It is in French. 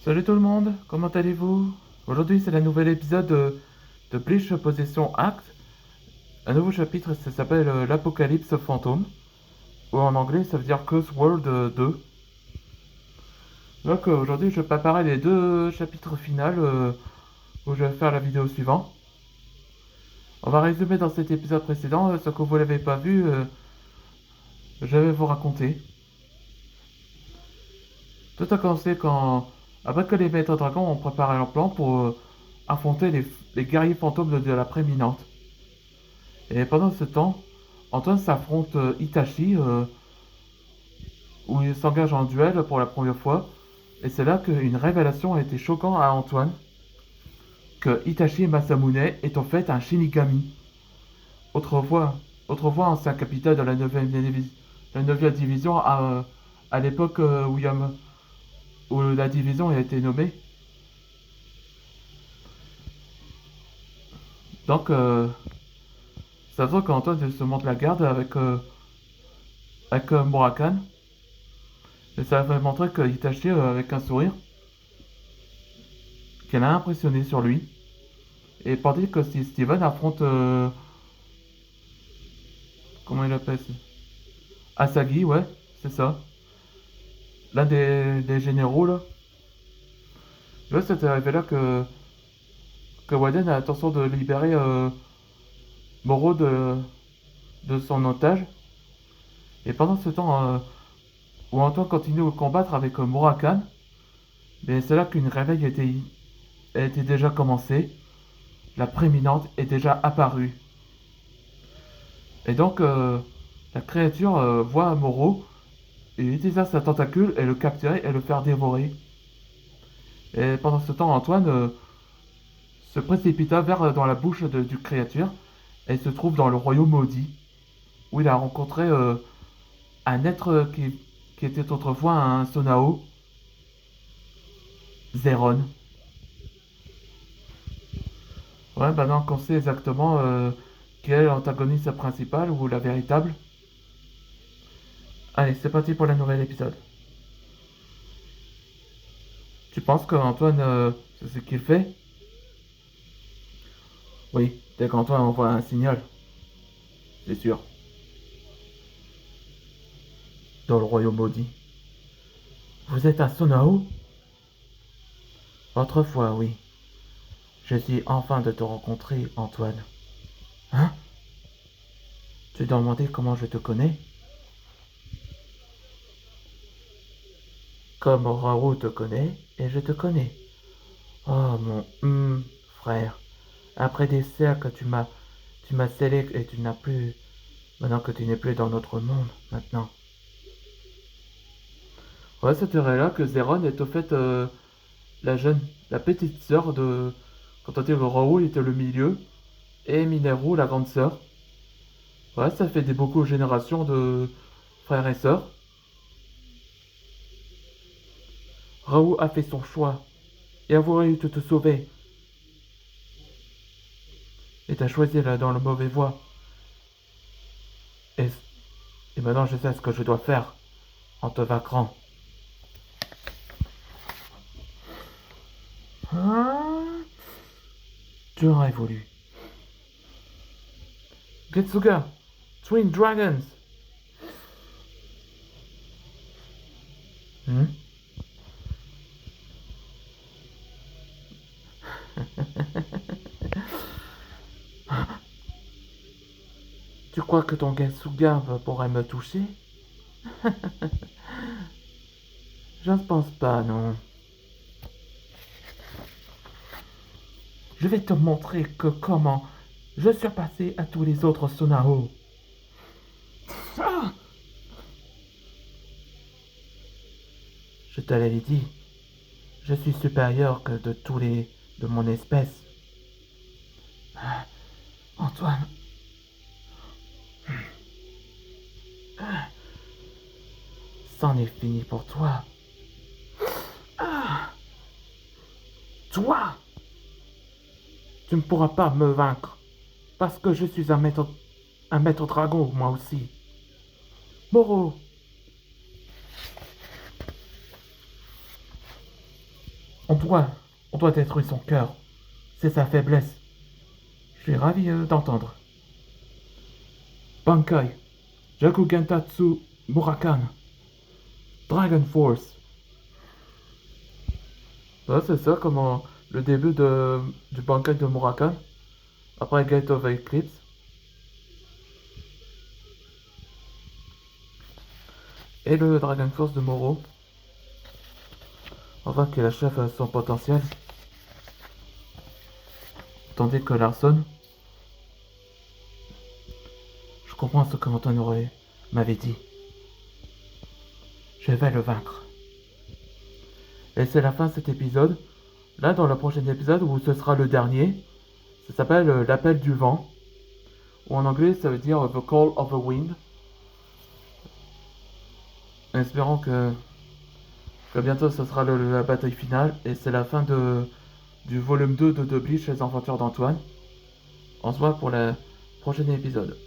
Salut tout le monde, comment allez-vous? Aujourd'hui c'est le nouvel épisode de Bleach Possession Act. Un nouveau chapitre, ça s'appelle l'Apocalypse fantôme. Ou en anglais ça veut dire Curse World 2. Donc aujourd'hui je préparais les deux chapitres finaux où je vais faire la vidéo suivante. On va résumer dans cet épisode précédent ce que vous l'avez pas vu, je vais vous raconter. Tout a commencé quand, après que les maîtres dragons ont préparé leur plan pour affronter les guerriers fantômes de la préminente. Et pendant ce temps, Antoine s'affronte Itachi, où il s'engage en duel pour la première fois. Et c'est là qu'une révélation a été choquante à Antoine, que Itachi Masamune est en fait un Shinigami. Autrefois, autrefois ancien capitaine de la 9e division à l'époque où la division a été nommée. Donc, ça veut dire qu'Antoine se montre la garde avec Murakan. Et ça va montrer que Itachi, avec un sourire, qu'elle a impressionné sur lui. Et tandis que si Steven affronte. Comment il appelle ça? Asagi, ouais, c'est ça. L'un des généraux, là. Là, c'est arrivé là que Waden a l'intention de libérer Moro de son otage. Et pendant ce temps, où Antoine continue à combattre avec Murakan, mais c'est là qu'une réveil a été déjà commencée. La préminente est déjà apparue. Et donc, la créature voit Moro et utilisa sa tentacule et le capturer et le faire dévorer. Et pendant ce temps, Antoine se précipita dans la bouche du créature et se trouve dans le royaume maudit, où il a rencontré un être qui était autrefois un Sonao, Zeron. Ouais, maintenant qu'on sait exactement quel est l'antagoniste principal ou la véritable. Allez, c'est parti pour le nouvel épisode. Tu penses qu'Antoine, c'est ce qu'il fait? Oui, dès qu'Antoine envoie un signal, c'est sûr. Dans le royaume maudit. Vous êtes un Sonao? Autrefois, oui. Je suis enfin de te rencontrer, Antoine. Hein? Tu dois demander comment je te connais? Comme Raoult te connaît, et je te connais. Oh mon frère. Après des siècles, tu m'as scellé et tu n'as plus, maintenant que tu n'es plus dans notre monde, maintenant. Ouais, ça dirait là que Zéron est au fait la jeune, la petite sœur de, quand on dit que Raoult était le milieu, et Mineru la grande sœur. Ouais, ça fait des beaucoup de générations de frères et sœurs. Raoult a fait son choix, et a voulu te sauver. Et t'as choisi là dans le mauvais voie. Et, et maintenant je sais ce que je dois faire en te vaincrant. Hein? Tu aurais voulu. Getsuga, Twin Dragons. Hmm? Tu crois que ton Getsuga pourrait me toucher? Je ne pense pas, non. Je vais te montrer que comment je suis passé à tous les autres Sonao. Ah! Je te l'avais dit. Je suis supérieur que de tous les de mon espèce. Ah, Antoine. Ah, c'en est fini pour toi. Ah, toi, tu ne pourras pas me vaincre. Parce que je suis un maître dragon, moi aussi. Moro. On doit, on doit détruire son cœur. C'est sa faiblesse. Je suis ravi d'entendre. Bankai, Jakugentatsu Murakan, Dragon Force. Ouais, c'est ça, comment le début du Bankai de Murakan, après Gate of Eclipse. Et le Dragon Force de Moro, enfin qu'il achève son potentiel. Tandis que Larson, je comprends ce que Anton aurait m'avait dit. Je vais le vaincre. Et c'est la fin de cet épisode. Là, dans le prochain épisode, où ce sera le dernier, ça s'appelle l'appel du vent. Ou en anglais, ça veut dire The Call of the Wind. Espérons que bientôt ce sera la bataille finale. Et c'est la fin du volume 2 de Bleach, les aventures d'Antoine. On se voit pour le prochain épisode.